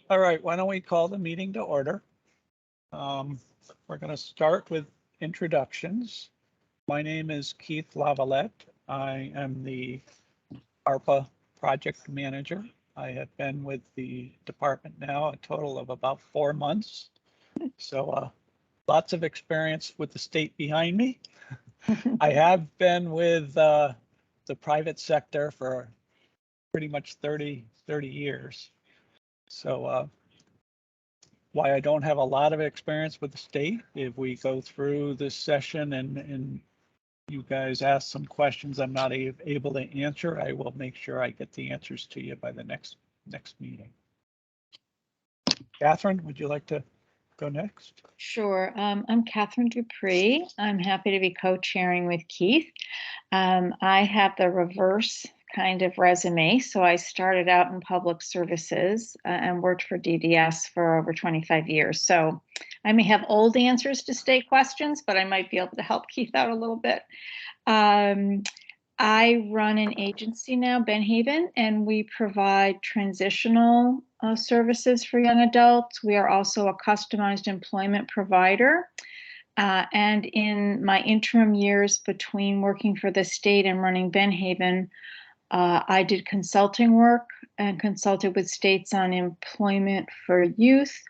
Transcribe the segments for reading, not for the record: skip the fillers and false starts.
All right, why don't we call the meeting to order? We're going to start with introductions. My name is Keith Lavalette. I am the ARPA project manager. I have been with the department now a total of about 4 months. So lots of experience with the state behind me. I have been with the private sector for pretty much 30 years. So why I don't have a lot of experience with the state, if we go through this session and you guys ask some questions I'm not able to answer, I will make sure I get the answers to you by the next meeting. Catherine, would you like to go next? Sure. I'm Catherine Dupree. I'm happy to be co-chairing with Keith. I have the reverse kind of resume. So I started out in public services and worked for DDS for over 25 years. So I may have old answers to state questions, but I might be able to help Keith out a little bit. I run an agency now, Benhaven, and we provide transitional services for young adults. We are also a customized employment provider. And in my interim years between working for the state and running Benhaven, I did consulting work and consulted with states on employment for youth,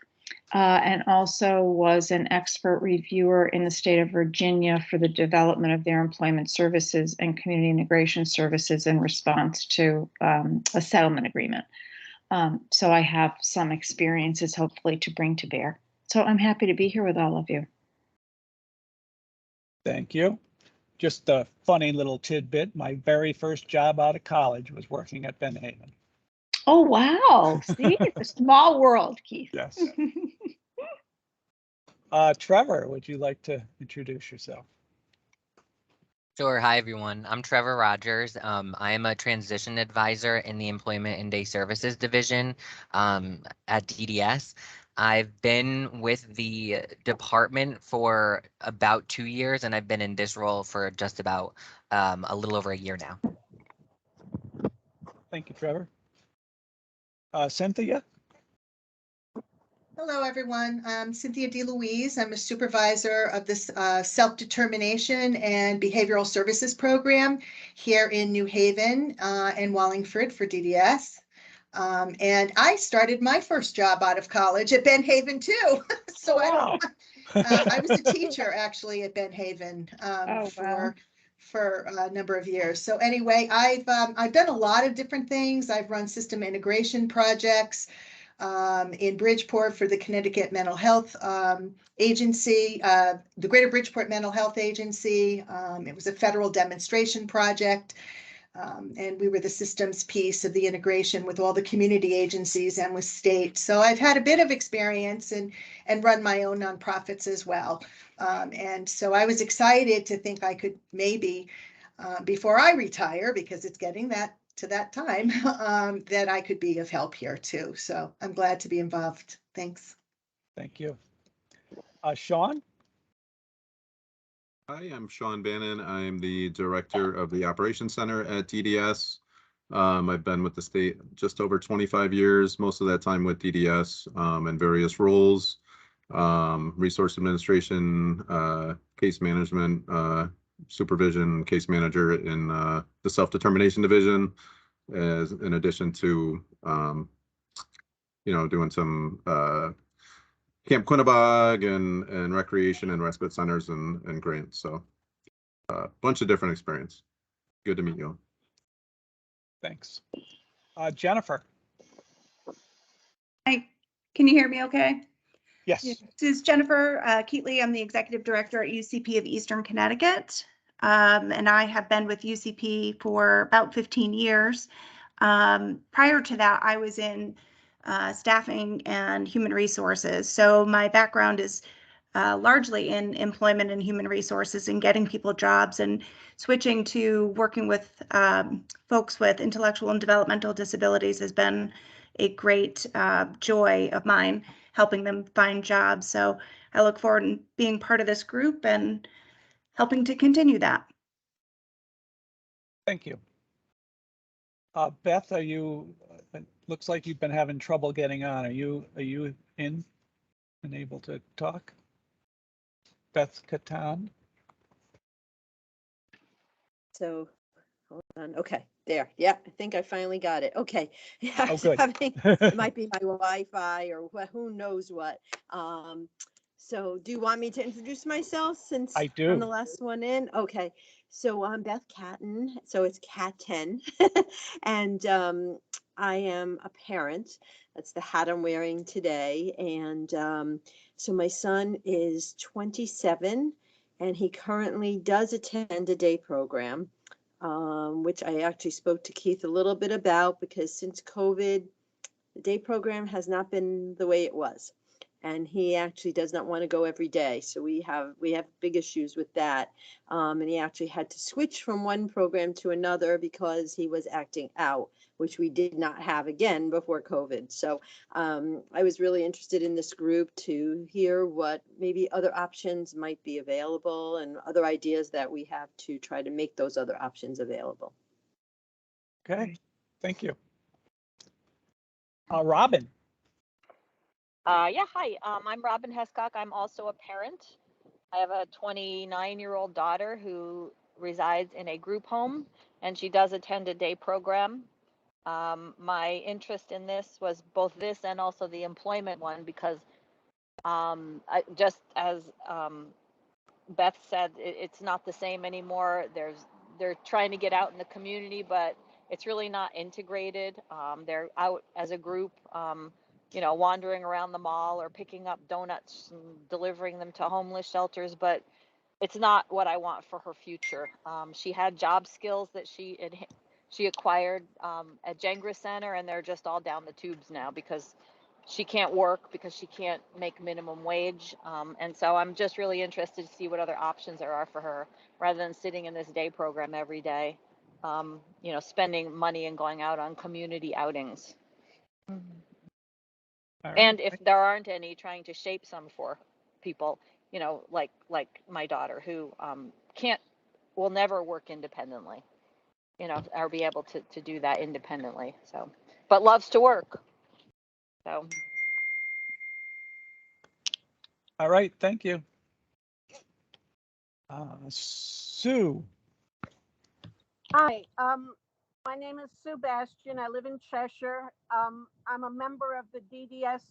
and also was an expert reviewer in the state of Virginia for the development of their employment services and community integration services in response to a settlement agreement. So I have some experiences hopefully to bring to bear. So I'm happy to be here with all of you. Thank you. Just a funny little tidbit. My very first job out of college was working at Benhaven. Oh, wow. See, it's a small world, Keith. Yes. Trevor, would you like to introduce yourself? Sure. Hi, everyone. I'm Trevor Rogers. I am a transition advisor in the Employment and Day Services Division at DDS. I've been with the department for about 2 years, and I've been in this role for just about a little over a year now. Thank you, Trevor. Cynthia? Hello, everyone. I'm Cynthia DeLuise. I'm a supervisor of this self-determination and behavioral services program here in New Haven and Wallingford for DDS. And I started my first job out of college at Benhaven too. So wow. I was a teacher actually at Benhaven for a number of years. So anyway, I've done a lot of different things. I've run system integration projects in Bridgeport for the Connecticut Mental Health Agency, the Greater Bridgeport Mental Health Agency. It was a federal demonstration project. And we were the systems piece of the integration with all the community agencies and with state. So I've had a bit of experience and run my own nonprofits as well. And so I was excited to think I could maybe, before I retire, because it's getting to that time, that I could be of help here too. So I'm glad to be involved. Thanks. Thank you. Sean? Hi, I'm Sean Bannon. I'm the director of the Operations Center at DDS. I've been with the state just over 25 years, most of that time with DDS in various roles, resource administration, case management, supervision, case manager in the self-determination division, as in addition to, doing some Camp Quinnebog and recreation and respite centers and grants. So a bunch of different experience. Good to meet you. Thanks. Jennifer. Hi, can you hear me okay? Yes. This is Jennifer Keatley. I'm the executive director at UCP of Eastern Connecticut. And I have been with UCP for about 15 years. Prior to that, I was in staffing and human resources. So my background is largely in employment and human resources and getting people jobs, and switching to working with folks with intellectual and developmental disabilities has been a great joy of mine, helping them find jobs. So I look forward to being part of this group and helping to continue that. Thank you. Beth, are you looks like you've been having trouble getting on. Are you in and able to talk? Beth Catan? So, hold on. Okay, there. Yeah, I think I finally got it. Okay. Yeah, I Oh, was good. having, it might be my Wi-Fi or who knows what. So do you want me to introduce myself since I do. I'm the last one in? Okay. So I'm Beth Catton. So it's Cat 10. And I am a parent. That's the hat I'm wearing today. And so my son is 27 and he currently does attend a day program, which I actually spoke to Keith a little bit about because since COVID, the day program has not been the way it was. And he actually does not want to go every day. So we have big issues with that. And he actually had to switch from one program to another because he was acting out, which we did not have again before COVID. So I was really interested in this group to hear what maybe other options might be available and other ideas that we have to try to make those other options available. Okay, thank you. Robin. Yeah, hi. I'm Robin Hescock. I'm also a parent. I have a 29-year-old daughter who resides in a group home, and she does attend a day program. My interest in this was both this and also the employment one because just as Beth said, it's not the same anymore. They're trying to get out in the community, but it's really not integrated. They're out as a group, wandering around the mall or picking up donuts and delivering them to homeless shelters, but it's not what I want for her future. She had job skills that she acquired at Jengra Center, and they're just all down the tubes now because she can't work because she can't make minimum wage. And so I'm just really interested to see what other options there are for her rather than sitting in this day program every day, spending money and going out on community outings. Right. And if there aren't any, trying to shape some for people, like my daughter who will never work independently, or be able to do that independently. So, but loves to work. So. All right, thank you. Sue. Hi, my name is Sue Bastian. I live in Cheshire. I'm a member of the DDS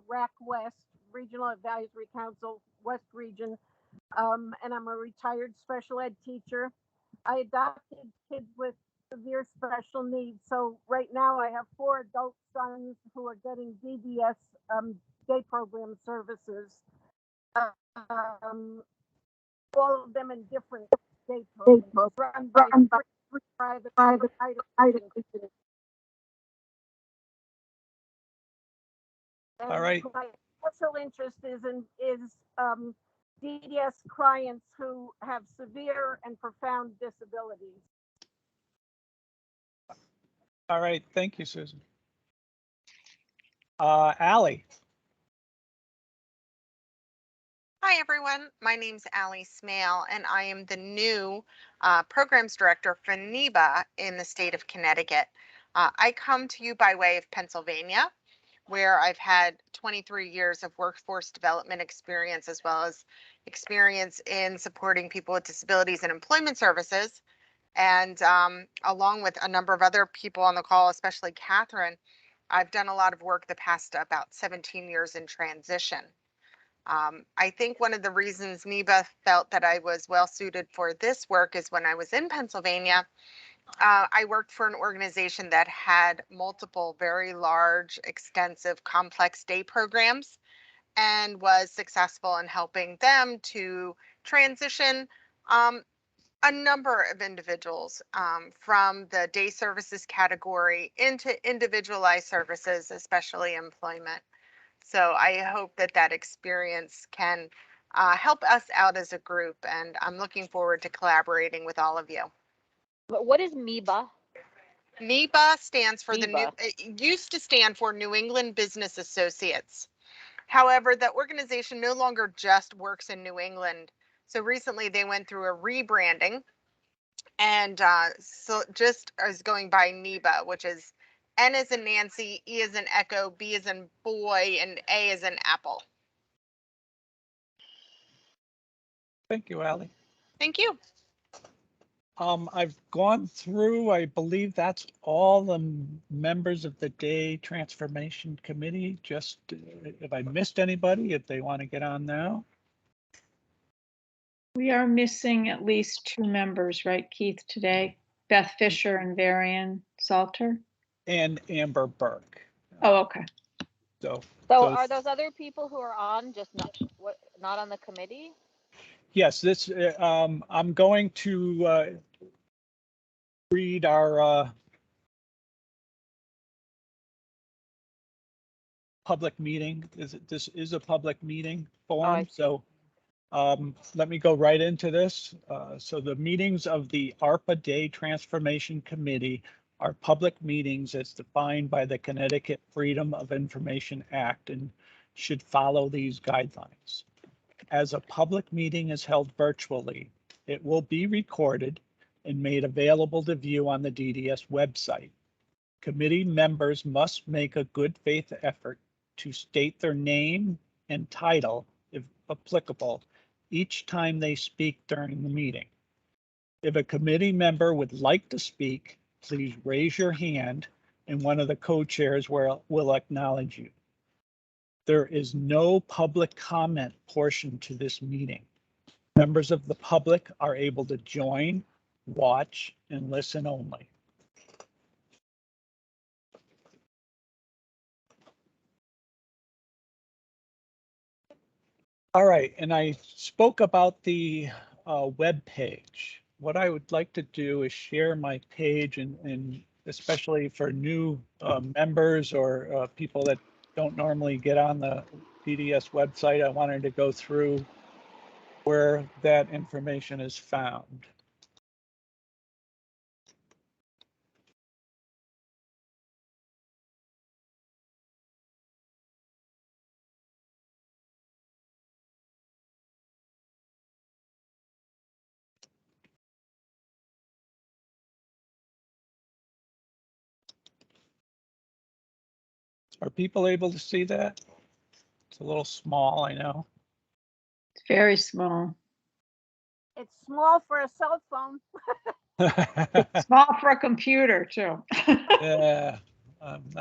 RAC West Regional Advisory Council West Region, and I'm a retired special ed teacher. I adopted kids with severe special needs. So right now I have 4 adult sons who are getting DDS day program services. All of them in different day programs run by private institutions. All right. My special interest is DDS clients who have severe and profound disabilities. All right, thank you, Susan. Allie. Hi, everyone. My name's Allie Smale, and I am the new programs director for NEBA in the state of Connecticut. I come to you by way of Pennsylvania, where I've had 23 years of workforce development experience, as well as experience in supporting people with disabilities and employment services. And along with a number of other people on the call, especially Catherine, I've done a lot of work the past about 17 years in transition. I think one of the reasons NEBA felt that I was well suited for this work is when I was in Pennsylvania, I worked for an organization that had multiple very large, extensive, complex day programs and was successful in helping them to transition a number of individuals from the day services category into individualized services, especially employment. So I hope that that experience can help us out as a group, and I'm looking forward to collaborating with all of you. But what is NEBA? NEBA stands for it used to stand for New England Business Associates. However, the organization no longer just works in New England. So recently they went through a rebranding, and so just is going by NEBA, which is N as in Nancy, E as in Echo, B as in boy, and A as in apple. Thank you, Ally. Thank you. I've gone through, I believe that's all the members of the Day Transformation Committee. Just if I missed anybody, if they want to get on now. We are missing at least 2 members, right, Keith, today? Beth Fisher and Varian Salter. And Amber Burke. Oh, okay. So are those other people who are on just not on the committee? yes, this I'm going to read our public meeting. This is a public meeting form, so let me go right into this. So the meetings of the ARPA Day Transformation Committee are public meetings as defined by the Connecticut Freedom of Information Act and should follow these guidelines. As a public meeting is held virtually, it will be recorded and made available to view on the DDS website. Committee members must make a good faith effort to state their name and title, if applicable, each time they speak during the meeting. If a committee member would like to speak, please raise your hand and one of the co-chairs will acknowledge you. There is no public comment portion to this meeting. Members of the public are able to join, watch, and listen only. All right, and I spoke about the web page. What I would like to do is share my page, and especially for new members or people that don't normally get on the DDS website, I wanted to go through where that information is found. Are people able to see that? It's a little small, I know. It's very small. It's small for a cell phone. Small for a computer, too. Yeah.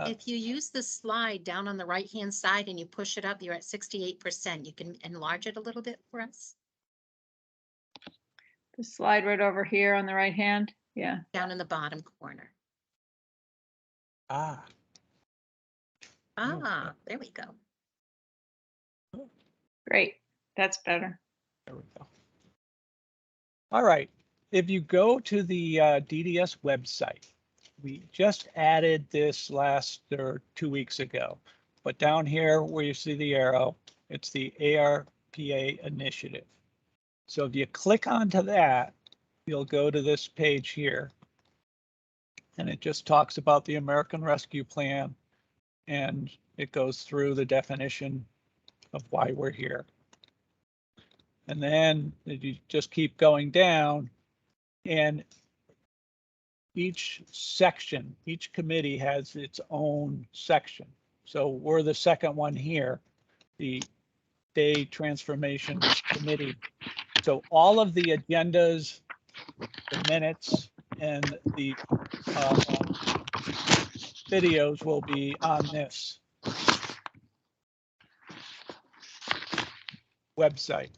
If you use the slide down on the right-hand side and you push it up, you're at 68%. You can enlarge it a little bit for us. The slide right over here on the right hand. Yeah. Down in the bottom corner. Ah. There we go. Great. That's better. There we go. All right. If you go to the DDS website, we just added this last or 2 weeks ago, but down here where you see the arrow, it's the ARPA initiative. So if you click onto that, you'll go to this page here. And it just talks about the American Rescue Plan, and it goes through the definition of why we're here. And then you just keep going down, and each section, each committee has its own section. So we're the second one here, the Day Transformation Committee. So all of the agendas, the minutes, and the videos will be on this website.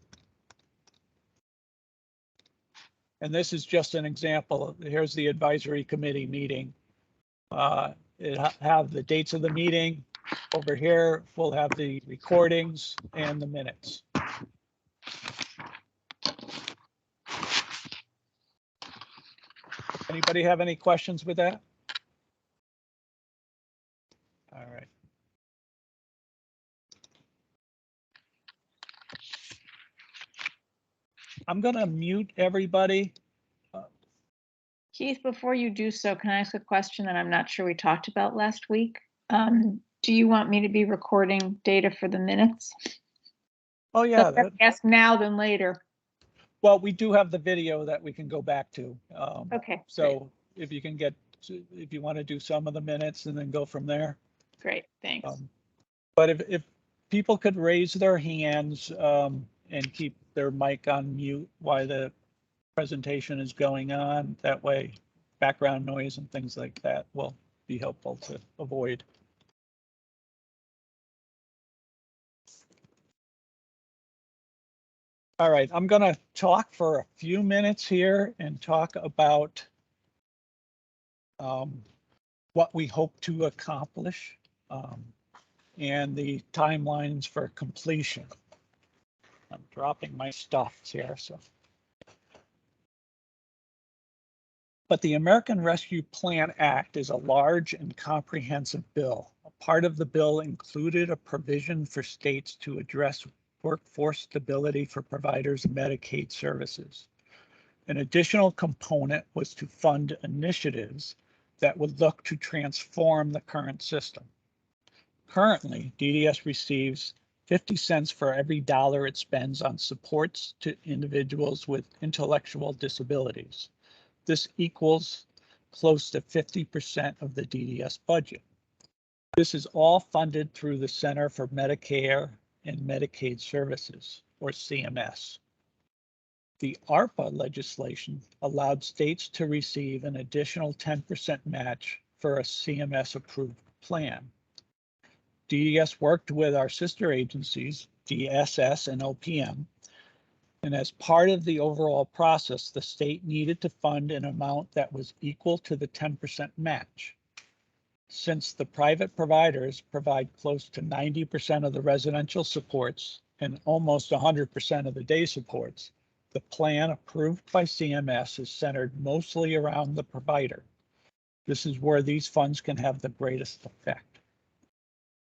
And this is just an example. Here's the advisory committee meeting. It have the dates of the meeting. Over here, we'll have the recordings and the minutes. Anybody have any questions with that? All right. I'm going to mute everybody. Keith, before you do so, can I ask a question that I'm not sure we talked about last week? Do you want me to be recording data for the minutes? Oh, yeah. Yes, now than later. Well, we do have the video that we can go back to. Okay. So if you can get So if you want to do some of the minutes and then go from there. Great, thanks. But if people could raise their hands and keep their mic on mute while the presentation is going on, that way background noise and things like that will be helpful to avoid. All right, I'm going to talk for a few minutes here and talk about what we hope to accomplish and the timelines for completion. I'm dropping my stuff here, so. But the American Rescue Plan Act is a large and comprehensive bill. A part of the bill included a provision for states to address workforce stability for providers of Medicaid services. An additional component was to fund initiatives that would look to transform the current system. Currently, DDS receives 50 cents for every dollar it spends on supports to individuals with intellectual disabilities. This equals close to 50% of the DDS budget. This is all funded through the Center for Medicare and Medicaid Services, or CMS. The ARPA legislation allowed states to receive an additional 10% match for a CMS-approved plan. DDS worked with our sister agencies, DSS and OPM, and as part of the overall process, the state needed to fund an amount that was equal to the 10% match. Since the private providers provide close to 90% of the residential supports and almost 100% of the day supports, the plan approved by CMS is centered mostly around the provider. This is where these funds can have the greatest effect.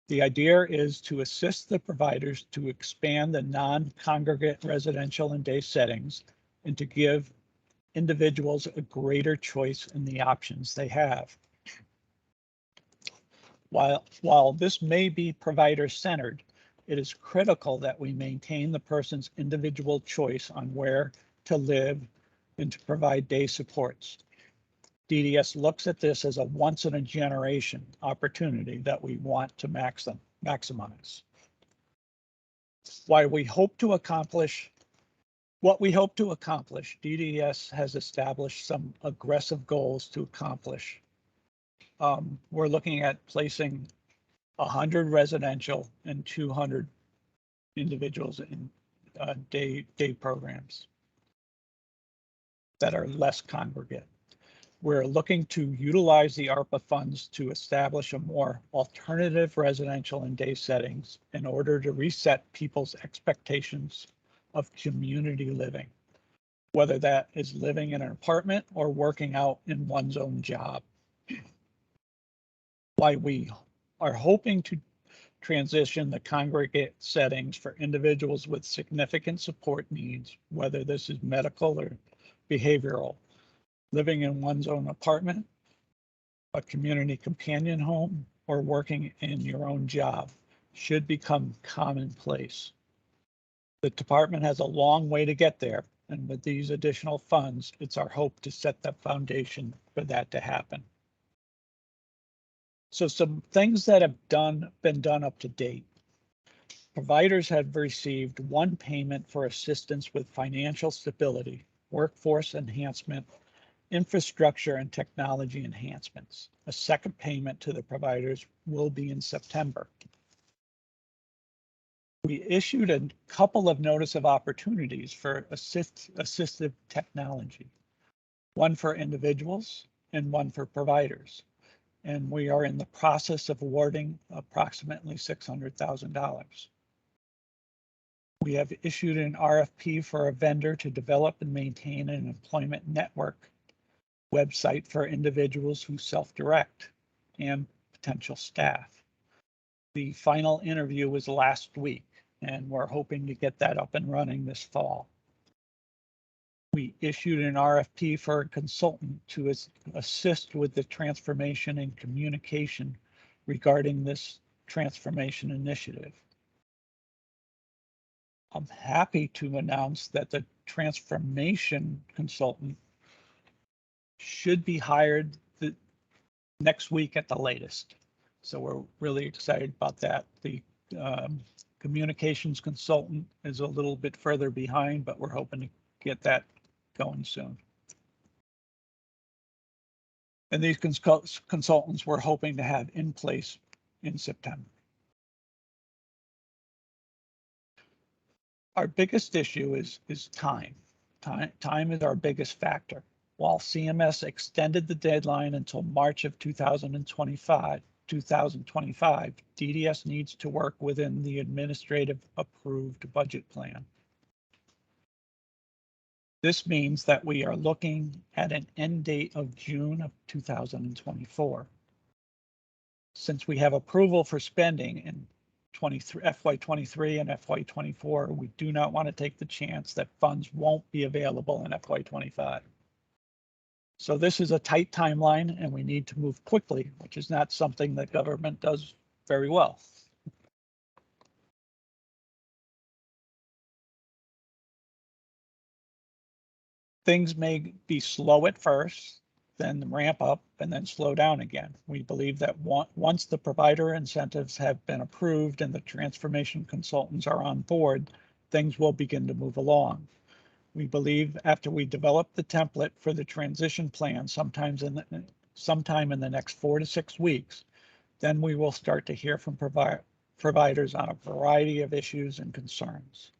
The idea is to assist the providers to expand the non-congregate residential and day settings and to give individuals a greater choice in the options they have. While this may be provider-centered, it is critical that we maintain the person's individual choice on where to live and to provide day supports. DDS looks at this as a once-in-a-generation opportunity that we want to maximize. What we hope to accomplish, DDS has established some aggressive goals to accomplish. We're looking at placing 100 residential and 200 individuals in day programs that are less congregate. We're looking to utilize the ARPA funds to establish a more alternative residential and day settings in order to reset people's expectations of community living, whether that is living in an apartment or working out in one's own job. Why we are hoping to transition the congregate settings for individuals with significant support needs, whether this is medical or behavioral, living in one's own apartment, a community companion home, or working in your own job, should become commonplace. The department has a long way to get there, and with these additional funds, it's our hope to set the foundation for that to happen. So some things that have been done up to date. Providers have received one payment for assistance with financial stability, workforce enhancement, infrastructure and technology enhancements. A second payment to the providers will be in September. We issued a couple of notice of opportunities for assistive technology, one for individuals and one for providers. And we are in the process of awarding approximately $600,000. We have issued an RFP for a vendor to develop and maintain an employment network website for individuals who self-direct and potential staff. The final interview was last week, and we're hoping to get that up and running this fall. We issued an RFP for a consultant to assist with the transformation and communication regarding this transformation initiative. I'm happy to announce that the transformation consultant should be hired next week at the latest. So we're really excited about that. The communications consultant is a little bit further behind, but we're hoping to get that going soon. And these consultants we're hoping to have in place in September. Our biggest issue is time. Time is our biggest factor. While CMS extended the deadline until March of 2025, DDS needs to work within the administrative approved budget plan. This means that we are looking at an end date of June of 2024. Since we have approval for spending in FY23 and FY24, we do not want to take the chance that funds won't be available in FY25. So this is a tight timeline and we need to move quickly, which is not something that government does very well. Things may be slow at first, then ramp up and then slow down again. We believe that once the provider incentives have been approved and the transformation consultants are on board, things will begin to move along. We believe after we develop the template for the transition plan sometime in the next 4 to 6 weeks, then we will start to hear from providers on a variety of issues and concerns.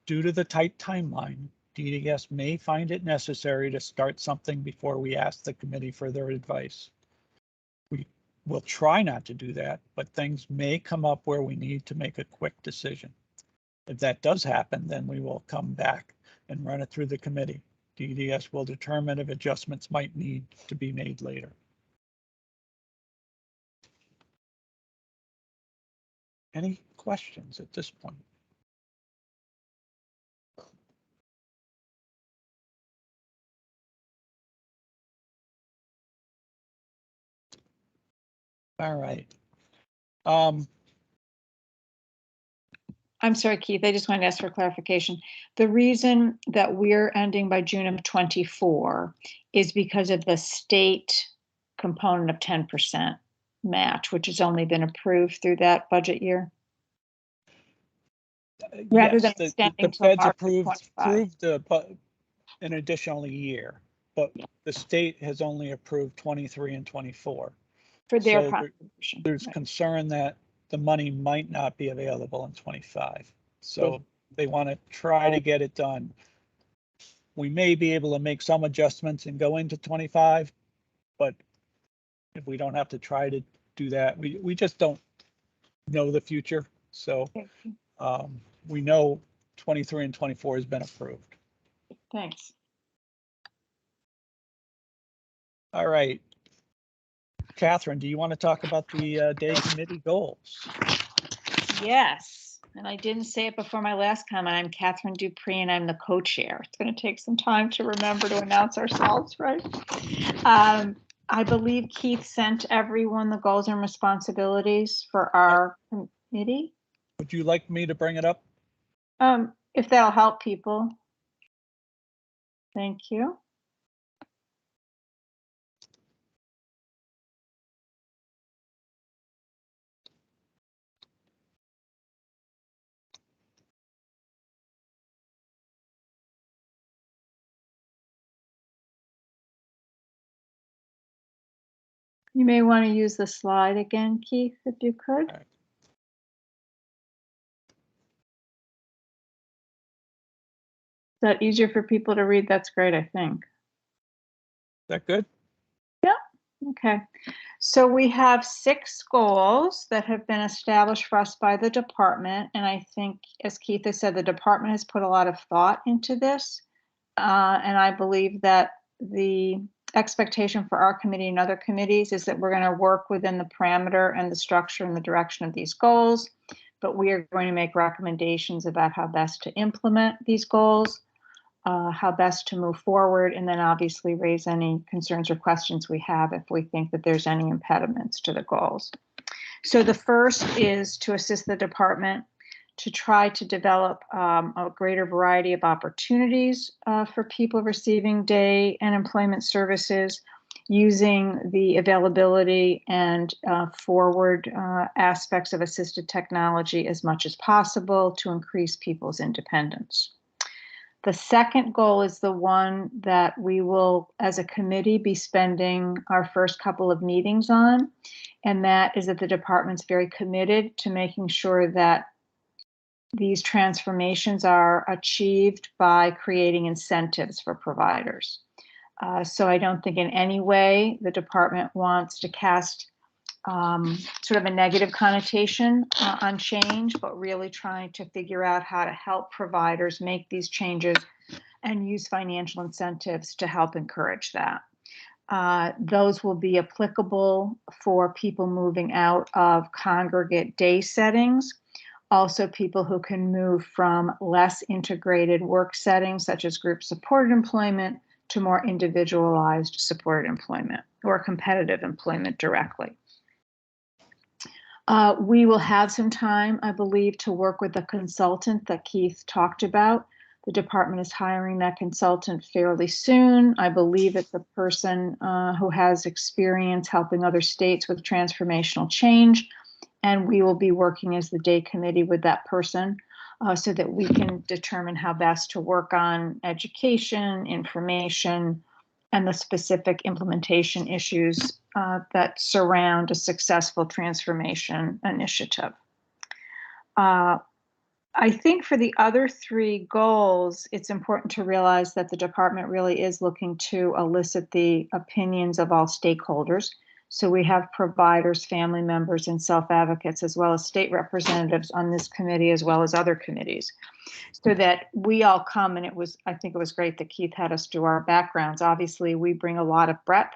Due to the tight timeline, DDS may find it necessary to start something before we ask the committee for their advice. We will try not to do that, but things may come up where we need to make a quick decision. If that does happen, then we will come back and run it through the committee. DDS will determine if adjustments might need to be made later. Any questions at this point? All right. I'm sorry, Keith, I just wanted to ask for clarification. The reason that we're ending by June of 24 is because of the state component of 10% match, which has only been approved through that budget year? Rather than extending the feds approved an additional year, but the state has only approved 23 and 24. For their so contribution. There's concern that the money might not be available in 25. So they want to try to get it done. We may be able to make some adjustments and go into 25, but if we don't have to try to do that, we just don't know the future. So we know 23 and 24 has been approved. Thanks. All right. Catherine, do you want to talk about the day committee goals? Yes, and I didn't say it before my last comment. I'm Catherine Dupree and I'm the co-chair. It's going to take some time to remember to announce ourselves, right? I believe Keith sent everyone the goals and responsibilities for our committee. Would you like me to bring it up? If that'll help people. Thank you. You may want to use the slide again, Keith, if you could. Right. Is that easier for people to read? That's great, I think. Is that good? Yeah, okay. So we have 6 goals that have been established for us by the department. And I think, as Keith has said, the department has put a lot of thought into this. And I believe that the expectation for our committee and other committees is that we're going to work within the parameter and the structure and the direction of these goals, but we are going to make recommendations about how best to implement these goals, how best to move forward, and then obviously raise any concerns or questions we have if we think that there's any impediments to the goals. So the first is to assist the department to try to develop a greater variety of opportunities for people receiving day and employment services using the availability and forward aspects of assisted technology as much as possible to increase people's independence. The second goal is the one that we will, as a committee, be spending our first couple of meetings on, and that is that the department's very committed to making sure that these transformations are achieved by creating incentives for providers. So I don't think in any way the department wants to cast sort of a negative connotation on change, but really trying to figure out how to help providers make these changes and use financial incentives to help encourage that. Those will be applicable for people moving out of congregate day settings, also people who can move from less integrated work settings such as group supported employment to more individualized supported employment or competitive employment directly. We will have some time, I believe, to work with the consultant that Keith talked about. The department is hiring that consultant fairly soon. I believe it's a person who has experience helping other states with transformational change. And we will be working as the day committee with that person so that we can determine how best to work on education, information, and the specific implementation issues that surround a successful transformation initiative. I think for the other three goals, it's important to realize that the department really is looking to elicit the opinions of all stakeholders. So we have providers, family members, and self-advocates, as well as state representatives on this committee, as well as other committees, so that we all come, and I think it was great that Keith had us do our backgrounds. Obviously, we bring a lot of breadth,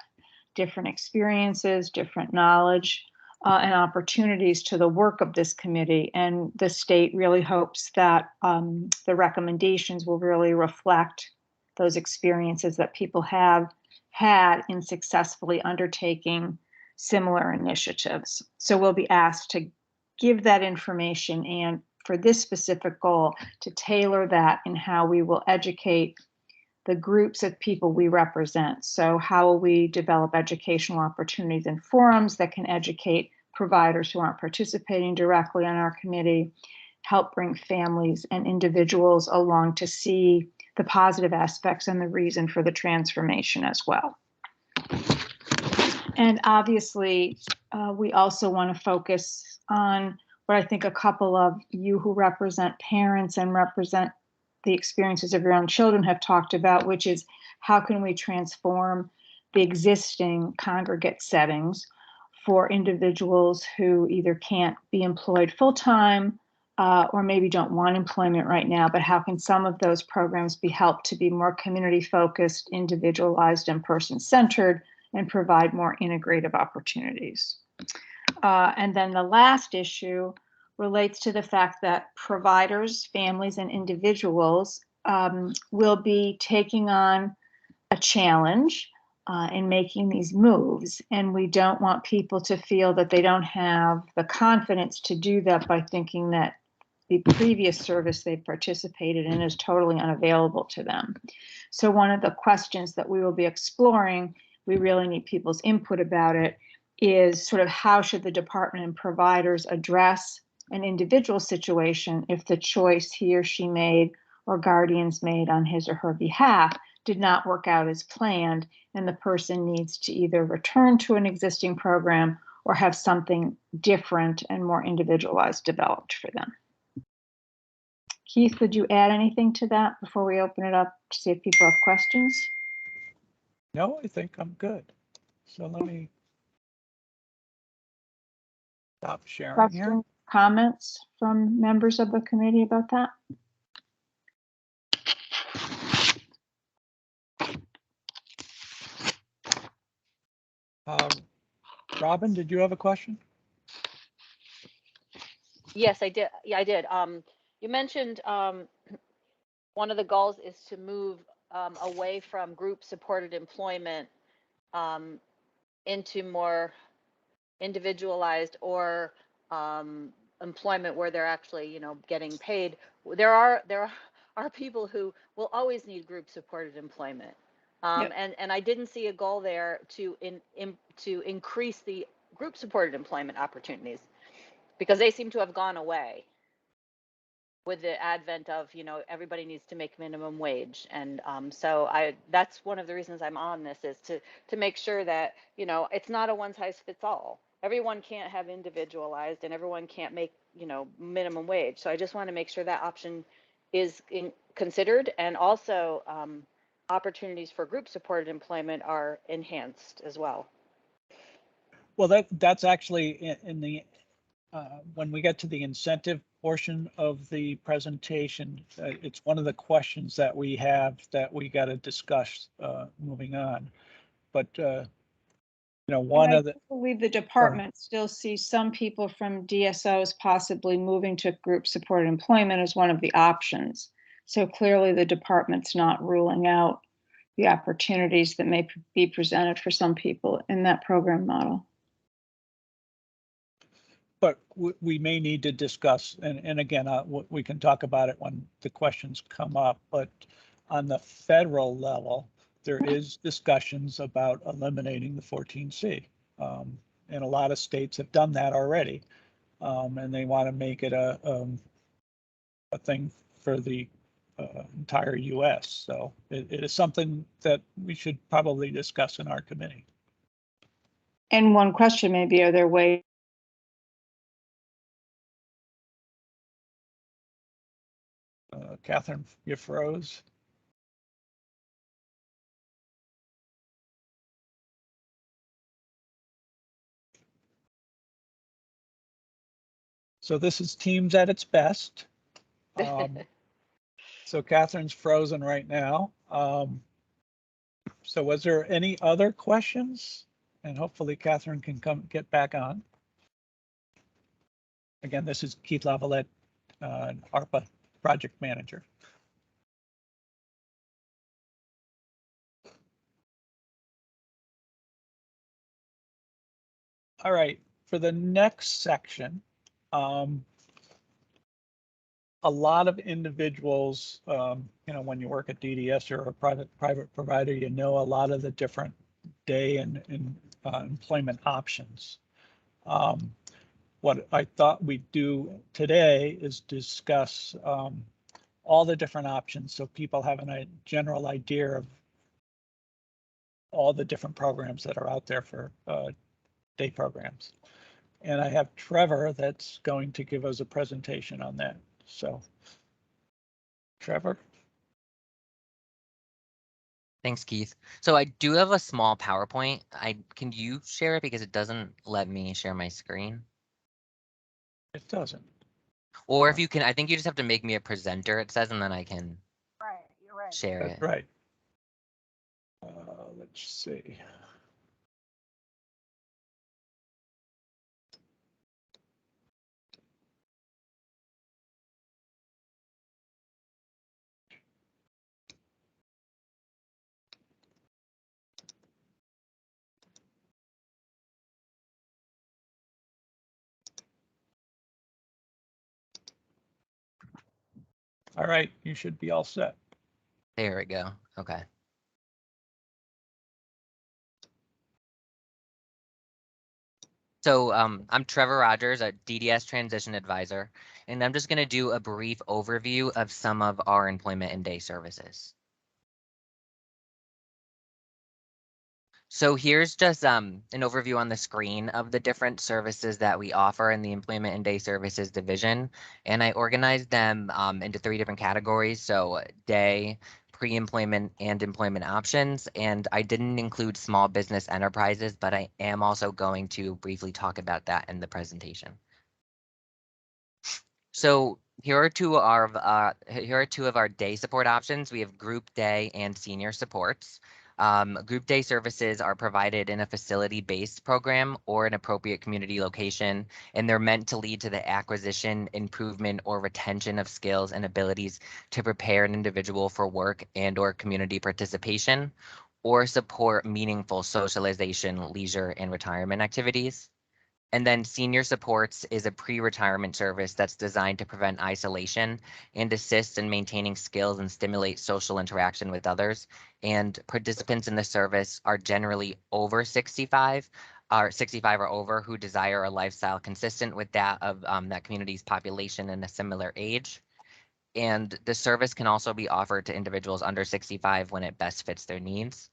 different experiences, different knowledge, and opportunities to the work of this committee. And the state really hopes that the recommendations will really reflect those experiences that people have had in successfully undertaking similar initiatives. So we'll be asked to give that information and for this specific goal to tailor that in how we will educate the groups of people we represent. So how will we develop educational opportunities and forums that can educate providers who aren't participating directly on our committee, help bring families and individuals along to see the positive aspects and the reason for the transformation as well. And obviously, we also want to focus on what I think a couple of you who represent parents and represent the experiences of your own children have talked about, which is how can we transform the existing congregate settings for individuals who either can't be employed full-time or maybe don't want employment right now, but how can some of those programs be helped to be more community-focused, individualized, and person-centered, and provide more integrative opportunities. And then the last issue relates to the fact that providers, families, and individuals will be taking on a challenge in making these moves. And we don't want people to feel that they don't have the confidence to do that by thinking that the previous service they've participated in is totally unavailable to them. So one of the questions that we will be exploring, we really need people's input about it, is sort of how should the department and providers address an individual situation if the choice he or she made or guardians made on his or her behalf did not work out as planned, and the person needs to either return to an existing program or have something different and more individualized developed for them. Keith, would you add anything to that before we open it up to see if people have questions? No, I think I'm good. So let me stop sharing here. Questions, comments from members of the committee about that? Robin, did you have a question? Yes, I did. Yeah, I did. You mentioned one of the goals is to move away from group supported employment into more individualized or employment where they're actually, you know, getting paid. There are people who will always need group supported employment. Yep. And I didn't see a goal there to increase the group supported employment opportunities, because they seem to have gone away with the advent of, everybody needs to make minimum wage. And so that's one of the reasons I'm on this, is to make sure that, it's not a one size fits all. Everyone can't have individualized, and everyone can't make, minimum wage. So I just want to make sure that option is considered, and also opportunities for group supported employment are enhanced as well. Well, that's actually in the when we get to the incentive portion of the presentation, it's one of the questions that we have that we got to discuss moving on. But one of the, I believe the department still sees some people from DSOs possibly moving to group supported employment as one of the options. So clearly the department's not ruling out the opportunities that may be presented for some people in that program model. but we may need to discuss, and again, we can talk about it when the questions come up, but on the federal level, there is discussions about eliminating the 14C. And a lot of states have done that already. And they want to make it a thing for the entire US. So it is something that we should probably discuss in our committee. And one question may be, are there ways Catherine, you froze. So this is Teams at its best. So Catherine's frozen right now. So was there any other questions? And hopefully Catherine can get back on. Again, this is Keith Lavalette, ARPA project manager. All right, for the next section, a lot of individuals, when you work at DDS or a private provider, a lot of the different day and employment options. What I thought we'd do today is discuss all the different options, so people have a general idea of all the different programs that are out there for day programs. And I have Trevor that's going to give us a presentation on that. So, Trevor. Thanks, Keith. So I do have a small PowerPoint. Can you share it, because it doesn't let me share my screen? It doesn't. Or if you can, I think you just have to make me a presenter, it says, and then I can You're right. share That's it. right. Let's see. All right, you should be all set. There we go. Okay. So I'm Trevor Rogers, a DDS transition advisor, and I'm just going to do a brief overview of some of our employment and day services. So here's just an overview on the screen of the different services that we offer in the Employment and Day Services division. And I organized them into 3 different categories. So day, pre-employment, and employment options. And I didn't include small business enterprises, but I am also going to briefly talk about that in the presentation. So here are two of our day support options. We have group day and senior supports. Group day services are provided in a facility-based program or an appropriate community location, and they're meant to lead to the acquisition, improvement, or retention of skills and abilities to prepare an individual for work and/or community participation, or support meaningful socialization, leisure, and retirement activities. And then senior supports is a pre-retirement service that's designed to prevent isolation and assist in maintaining skills and stimulate social interaction with others. And participants in the service are generally over 65, or 65 or over, who desire a lifestyle consistent with that of that community's population in a similar age. And the service can also be offered to individuals under 65 when it best fits their needs.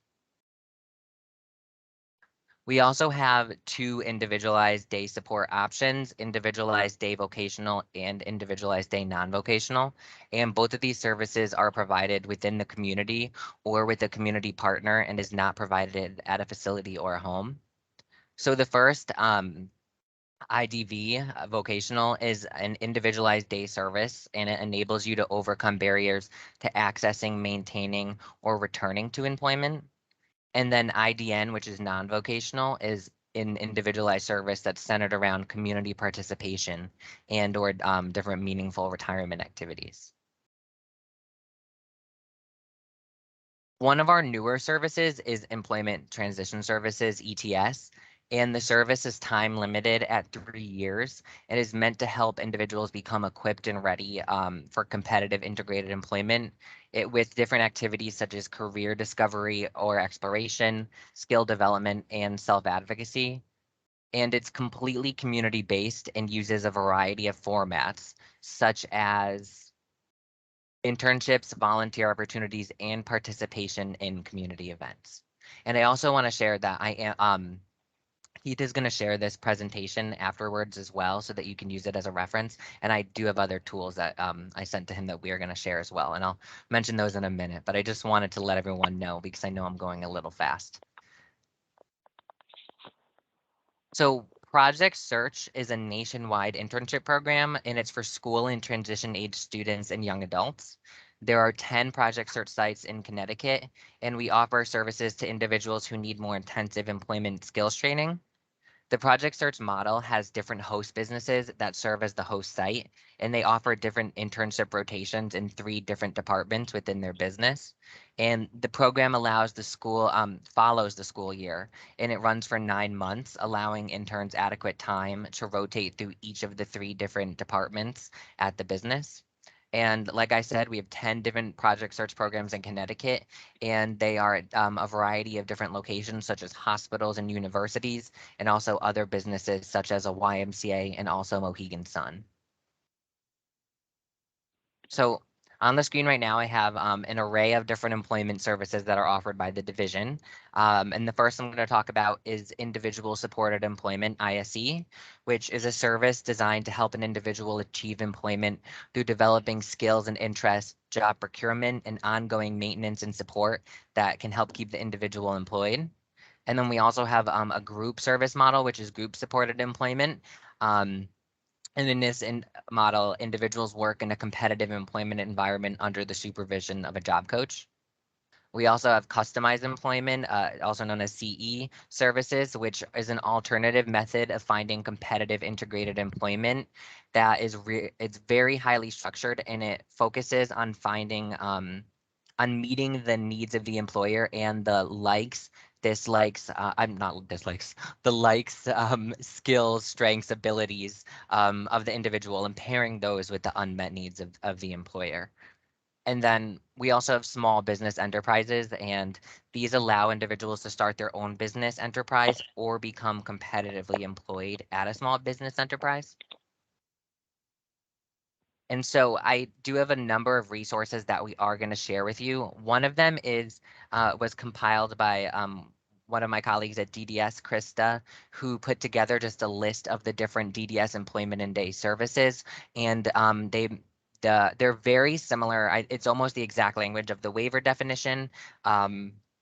We also have 2 individualized day support options, individualized day vocational and individualized day non-vocational. And both of these services are provided within the community or with a community partner and is not provided at a facility or a home. So the first IDV vocational is an individualized day service, and it enables you to overcome barriers to accessing, maintaining, or returning to employment. And then IDN, which is non-vocational, is an individualized service that's centered around community participation and or different meaningful retirement activities. One of our newer services is Employment Transition Services, ETS, and the service is time limited at 3 years. It is meant to help individuals become equipped and ready for competitive integrated employment with different activities such as career discovery or exploration, skill development, and self-advocacy. And it's completely community-based and uses a variety of formats, such as internships, volunteer opportunities, and participation in community events. And I also want to share that I am Keith is going to share this presentation afterwards as well so that you can use it as a reference. And I do have other tools that I sent to him that we are going to share as well. And I'll mention those in a minute, but I just wanted to let everyone know because I know I'm going a little fast. So Project Search is a nationwide internship program, and it's for school and transition age students and young adults. There are 10 Project Search sites in Connecticut, and we offer services to individuals who need more intensive employment skills training. The Project Search model has different host businesses that serve as the host site, and they offer different internship rotations in 3 different departments within their business. And the program allows the school, follows the school year, and it runs for 9 months, allowing interns adequate time to rotate through each of the 3 different departments at the business. And like I said, we have 10 different Project Search programs in Connecticut, and they are a variety of different locations, such as hospitals and universities, and also other businesses such as a YMCA and also Mohegan Sun. So on the screen right now, I have an array of different employment services that are offered by the division. And the first I'm going to talk about is Individual Supported Employment, ISE, which is a service designed to help an individual achieve employment through developing skills and interests, job procurement, and ongoing maintenance and support that can help keep the individual employed. And then we also have a group service model, which is group supported employment. And in this model, individuals work in a competitive employment environment under the supervision of a job coach. We also have customized employment, also known as CE services, which is an alternative method of finding competitive integrated employment that is it's very highly structured, and it focuses on finding on meeting the needs of the employer and the likes, dislikes, I'm not dislikes, the likes, skills, strengths, abilities of the individual, and pairing those with the unmet needs of the employer. And then we also have small business enterprises, and these allow individuals to start their own business enterprise or become competitively employed at a small business enterprise. And so I do have a number of resources that we are going to share with you. One of them is was compiled by one of my colleagues at DDS, Krista, who put together just a list of the different DDS employment and day services. And they're very similar. It's almost the exact language of the waiver definition.